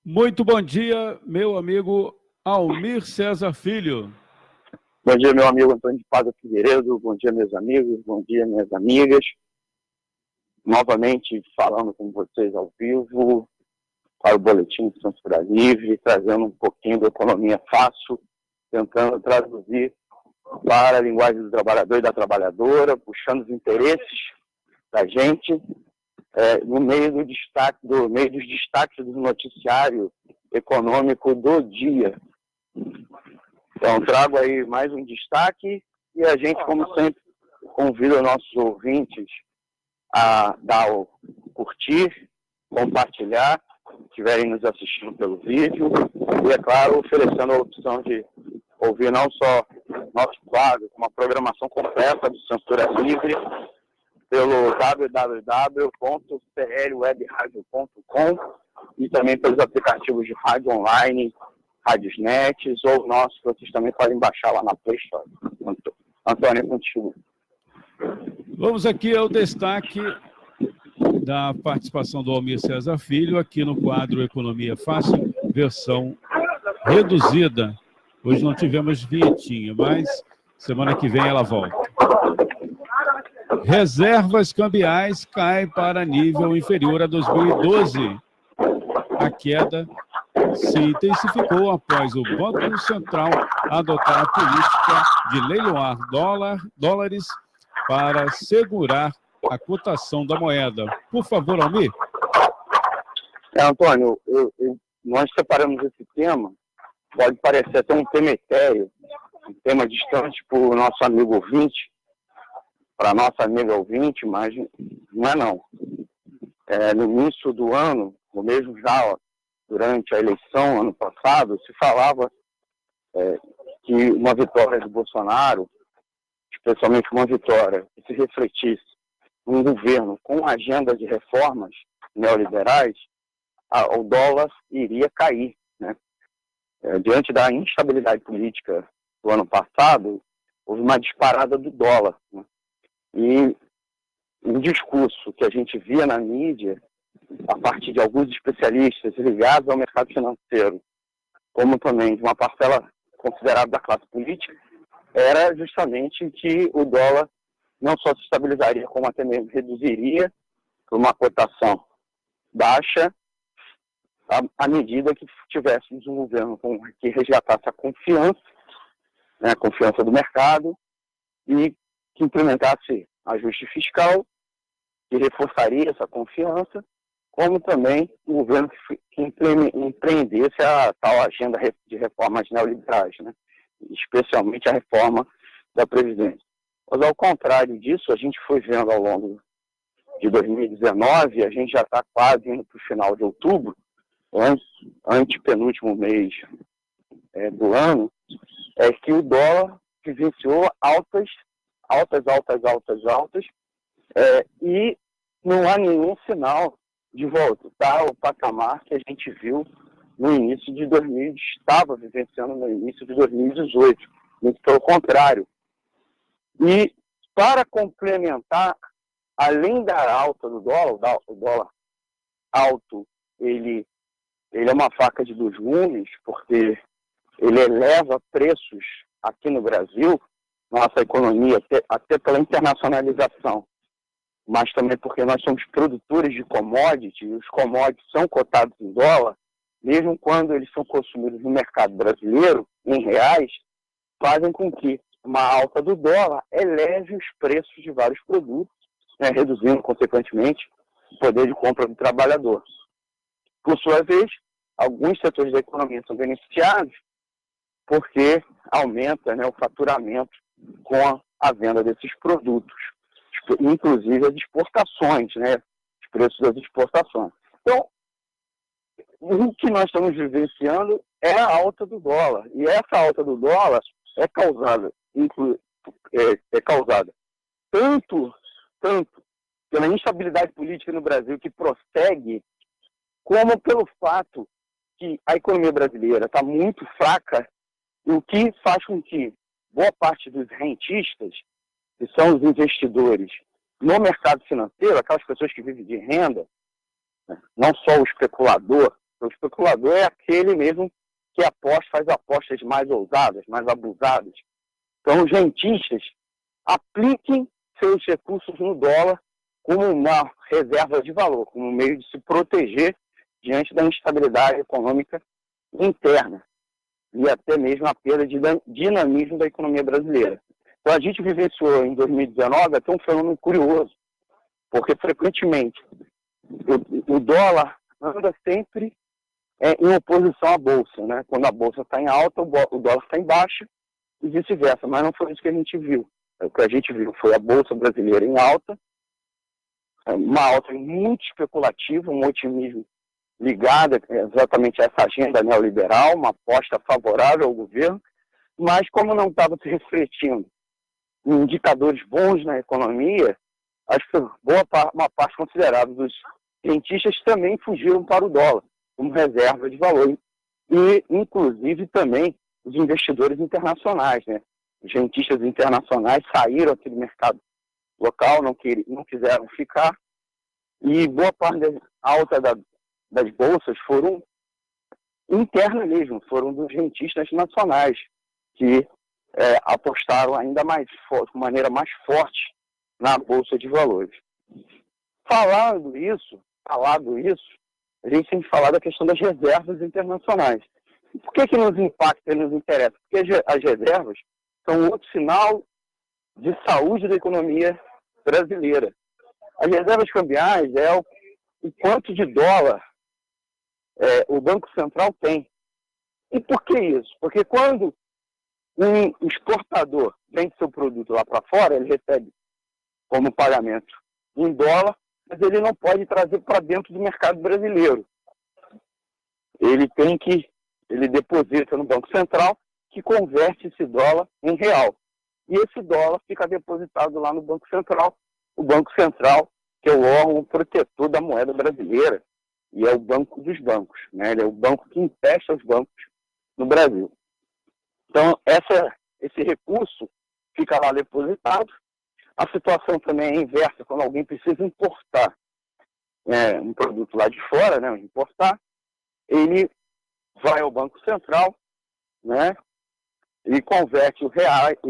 Muito bom dia, meu amigo Almir César Filho. Bom dia, meu amigo Antônio de Pádua Figueiredo. Bom dia, meus amigos. Bom dia, minhas amigas. Novamente falando com vocês ao vivo para o Boletim de Censura Livre, trazendo um pouquinho da economia fácil, tentando traduzir para a linguagem do trabalhador e da trabalhadora, puxando os interesses da gente no meio dos destaques do noticiário econômico do dia. Então, trago aí mais um destaque e a gente, como sempre, convida nossos ouvintes a dar o curtir, compartilhar, se estiverem nos assistindo pelo vídeo, e, é claro, oferecendo a opção de ouvir não só nosso quadro, como a programação completa do Censura Livre, pelo www.crwebradio.com e também pelos aplicativos de rádio online, Radiosnet, ou nossos, que vocês também podem baixar lá na Play Store. Antônio, contigo. Vamos aqui ao destaque da participação do Almir César Filho aqui no quadro Economia Fácil, versão reduzida. Hoje não tivemos vinhetinha, mas semana que vem ela volta. Reservas cambiais caem para nível inferior a 2012. A queda se intensificou após o Banco Central adotar a política de leiloar dólares para segurar a cotação da moeda. Por favor, Almir. Antônio, nós separamos esse tema, pode parecer até um tema etéreo, um tema distante para o nosso amigo ouvinte, para a nossa amiga ouvinte, mas não é não. No início do ano, ou mesmo já durante a eleição, ano passado, se falava que uma vitória de Bolsonaro, especialmente uma vitória que se refletisse um governo com agenda de reformas neoliberais, o dólar iria cair, né? Diante da instabilidade política do ano passado, houve uma disparada do dólar, né? E um discurso que a gente via na mídia, a partir de alguns especialistas ligados ao mercado financeiro, como também de uma parcela considerável da classe política, era justamente que o dólar não só se estabilizaria, como até mesmo reduziria por uma cotação baixa, à medida que tivéssemos um governo que resgatasse a confiança, né, a confiança do mercado, e que implementasse ajuste fiscal, que reforçaria essa confiança, como também um governo que empreendesse a tal agenda de reformas neoliberais, né, especialmente a reforma da Previdência. Mas, ao contrário disso, a gente foi vendo ao longo de 2019, a gente já está quase indo para o final de outubro, antepenúltimo mês do ano, que o dólar vivenciou altas, e não há nenhum sinal de voltar ao patamar que a gente viu no início de 2000, estava vivenciando no início de 2018, muito pelo contrário. E para complementar, além da alta do dólar, o dólar alto, ele é uma faca de dois gumes, porque ele eleva preços aqui no Brasil, nossa economia, até pela internacionalização, mas também porque nós somos produtores de commodities, e os commodities são cotados em dólar, mesmo quando eles são consumidos no mercado brasileiro, em reais, fazem com que uma alta do dólar eleve os preços de vários produtos, né, reduzindo, consequentemente, o poder de compra do trabalhador. Por sua vez, alguns setores da economia são beneficiados porque aumenta, né, o faturamento com a venda desses produtos, inclusive as exportações, né, os preços das exportações. Então, o que nós estamos vivenciando é a alta do dólar, e essa alta do dólar é causada tanto pela instabilidade política no Brasil, que prossegue, como pelo fato que a economia brasileira está muito fraca, o que faz com que boa parte dos rentistas que são os investidores no mercado financeiro, aquelas pessoas que vivem de renda, né? Não só o especulador. O especulador é aquele mesmo que aposta, faz apostas mais ousadas, mais abusadas. Então, os rentistas apliquem seus recursos no dólar como uma reserva de valor, como um meio de se proteger diante da instabilidade econômica interna e até mesmo a perda de dinamismo da economia brasileira. Então, a gente vivenciou em 2019 até um fenômeno curioso, porque frequentemente o dólar anda sempre em oposição à Bolsa, né? Quando a Bolsa está em alta, o dólar está em baixa e vice-versa, mas não foi isso que a gente viu. O que a gente viu foi a Bolsa brasileira em alta, uma alta muito especulativa, um otimismo ligado exatamente a essa agenda neoliberal, uma aposta favorável ao governo, mas como não estava se refletindo em indicadores bons na economia, acho que uma parte considerável dos rentistas também fugiram para o dólar como reserva de valor. E, inclusive, também os investidores internacionais, né? Os rentistas internacionais saíram aqui do mercado local, não quiseram ficar, e boa parte da alta das bolsas foram interna mesmo, foram dos rentistas nacionais, que apostaram ainda mais forte, de maneira mais forte na Bolsa de Valores. Falado isso, a gente tem que falar da questão das reservas internacionais. Por que nos impacta e nos interessa? Porque as reservas são outro sinal de saúde da economia brasileira. As reservas cambiais é o quanto de dólar o Banco Central tem. E por que isso? Porque quando um exportador vende seu produto lá para fora, ele recebe como pagamento em dólar, mas ele não pode trazer para dentro do mercado brasileiro. Ele deposita no Banco Central, que converte esse dólar em real. E esse dólar fica depositado lá no Banco Central. O Banco Central, que é o órgão protetor da moeda brasileira, e é o banco dos bancos, né? Ele é o banco que empresta os bancos no Brasil. Então, esse recurso fica lá depositado. A situação também é inversa, quando alguém precisa importar um produto lá de fora, né? Importar, ele vai ao Banco Central, né? E converte os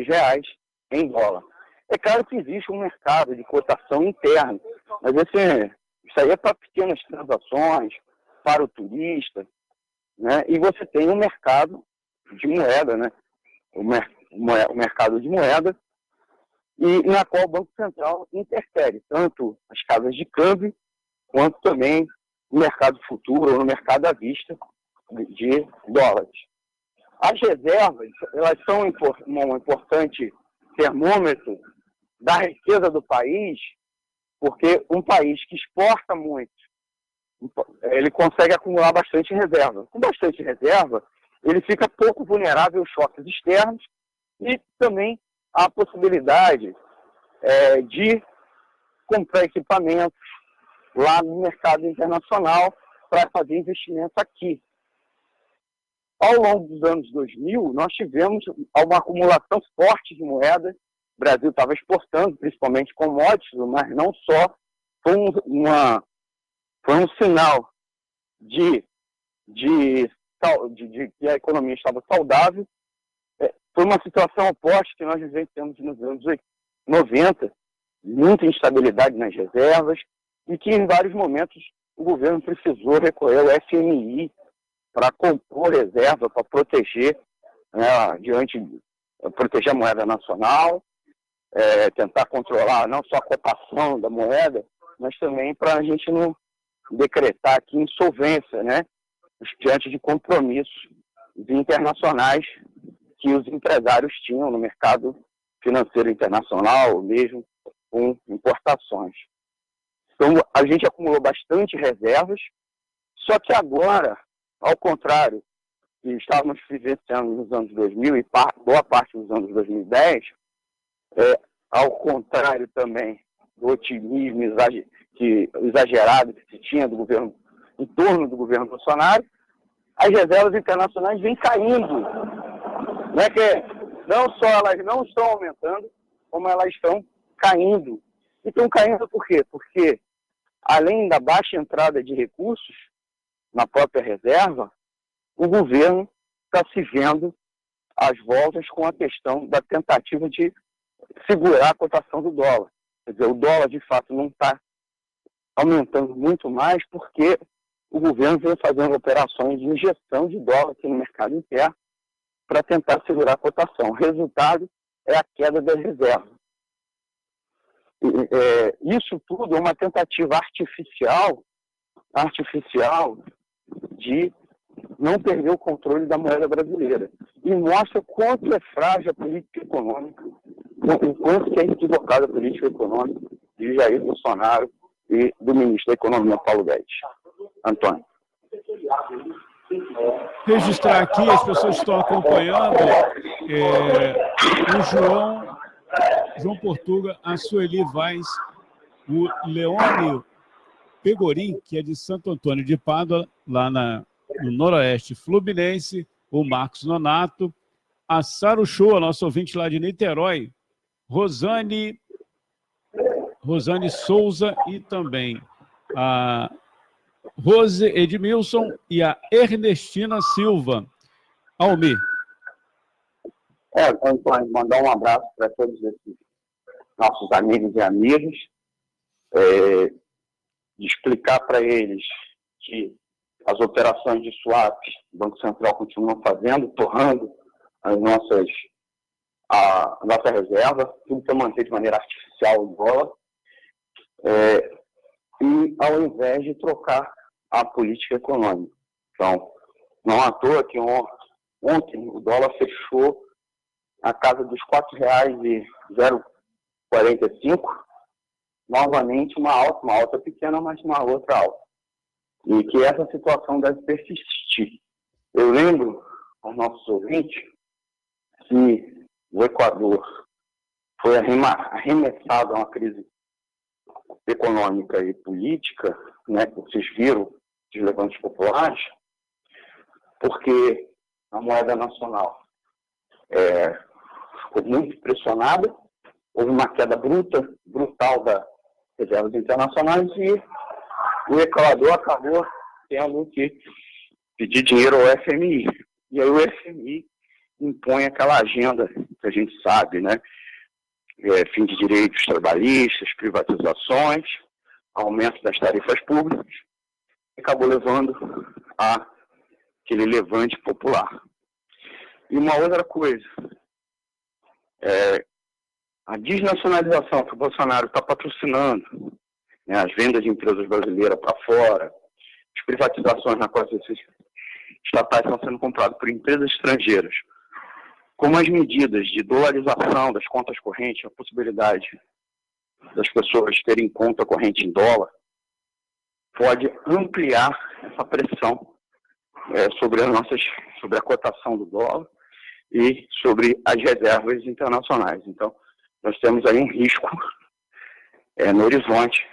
reais em dólar. É claro que existe um mercado de cotação interno, mas isso aí é para pequenas transações, para o turista, né? E você tem um mercado de moeda, né? O mercado de moeda, e na qual o Banco Central interfere, tanto as casas de câmbio, quanto também no mercado futuro ou no mercado à vista de dólares. As reservas, elas são um importante termômetro da riqueza do país, porque um país que exporta muito, ele consegue acumular bastante reserva. Com bastante reserva, ele fica pouco vulnerável aos choques externos e também à possibilidade de comprar equipamentos lá no mercado internacional para fazer investimentos aqui. Ao longo dos anos 2000, nós tivemos uma acumulação forte de moedas. O Brasil estava exportando, principalmente commodities, mas não só. Foi um sinal de que a economia estava saudável. Foi uma situação oposta que nós vivenciamos nos anos 90, muita instabilidade nas reservas, e que em vários momentos o governo precisou recorrer ao FMI para compor reserva, para proteger, proteger a moeda nacional, tentar controlar não só a cotação da moeda, mas também para a gente não decretar aqui insolvência, né, diante de compromissos internacionais que os empresários tinham no mercado financeiro internacional, ou mesmo com importações. Então, a gente acumulou bastante reservas, só que agora, ao contrário, que estávamos vivenciando nos anos 2000 e boa parte dos anos 2010, ao contrário também do otimismo exagerado que se tinha do governo, em torno do governo Bolsonaro, as reservas internacionais vêm caindo. Não é que não só elas não estão aumentando, como elas estão caindo. E estão caindo por quê? Porque, além da baixa entrada de recursos na própria reserva, o governo está se vendo às voltas com a questão da tentativa de segurar a cotação do dólar. Quer dizer, o dólar, de fato, não está aumentando muito mais porque o governo vem fazendo operações de injeção de dólar aqui no mercado interno para tentar segurar a cotação. O resultado é a queda das reservas. Isso tudo é uma tentativa artificial de não perder o controle da moeda brasileira. E mostra quanto é frágil a política econômica, o quanto que é equivocada a política econômica de Jair Bolsonaro e do ministro da Economia, Paulo Guedes. Antônio. Registrar aqui, as pessoas estão acompanhando, o João Portuga, a Sueli Vaz, o Leone Pegorim, que é de Santo Antônio de Pádua, lá no Noroeste Fluminense, o Marcos Nonato, a Sara Shoa, nosso ouvinte lá de Niterói, Rosane Souza e também a Rose Edmilson e a Ernestina Silva. Almir. Antônio, mandar um abraço para todos esses nossos amigos e amigas, explicar para eles que as operações de swap o Banco Central continua fazendo, torrando a nossa reserva, tudo para manter de maneira artificial o dólar, e ao invés de trocar a política econômica. Então, não à toa que ontem o dólar fechou a casa dos R$ 4,045, novamente uma alta pequena, mas uma outra alta. E que essa situação deve persistir. Eu lembro aos nossos ouvintes que o Equador foi arremessado a uma crise econômica e política, né, que vocês viram dos levantes populares, porque a moeda nacional ficou muito pressionada, houve uma queda brutal das reservas internacionais e o Equador acabou tendo que pedir dinheiro ao FMI. E aí o FMI impõe aquela agenda que a gente sabe, né? Fim de direitos trabalhistas, privatizações, aumento das tarifas públicas, e acabou levando a aquele levante popular. E uma outra coisa, a desnacionalização que o Bolsonaro está patrocinando, né, as vendas de empresas brasileiras para fora, as privatizações na qual esses estatais estão sendo comprados por empresas estrangeiras, como as medidas de dolarização das contas correntes, a possibilidade das pessoas terem conta corrente em dólar, pode ampliar essa pressão sobre a cotação do dólar e sobre as reservas internacionais. Então, nós temos aí um risco no horizonte.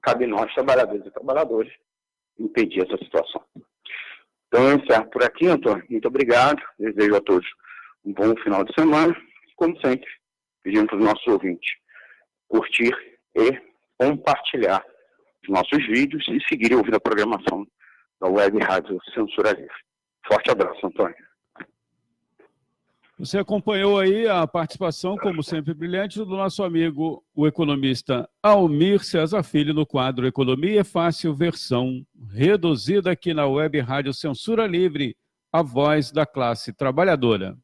Cabe nós, trabalhadores e trabalhadoras, impedir essa situação. Então, eu encerro por aqui, Antônio. Muito obrigado. Desejo a todos um bom final de semana. Como sempre, pedindo para os nossos ouvintes curtir e compartilhar os nossos vídeos e seguirem ouvindo a programação da Web Rádio Censura Livre. Forte abraço, Antônio. Você acompanhou aí a participação, como sempre, brilhante, do nosso amigo, o economista Almir Cesar Filho, no quadro Economia é Fácil, versão reduzida aqui na Web Rádio Censura Livre, a voz da classe trabalhadora.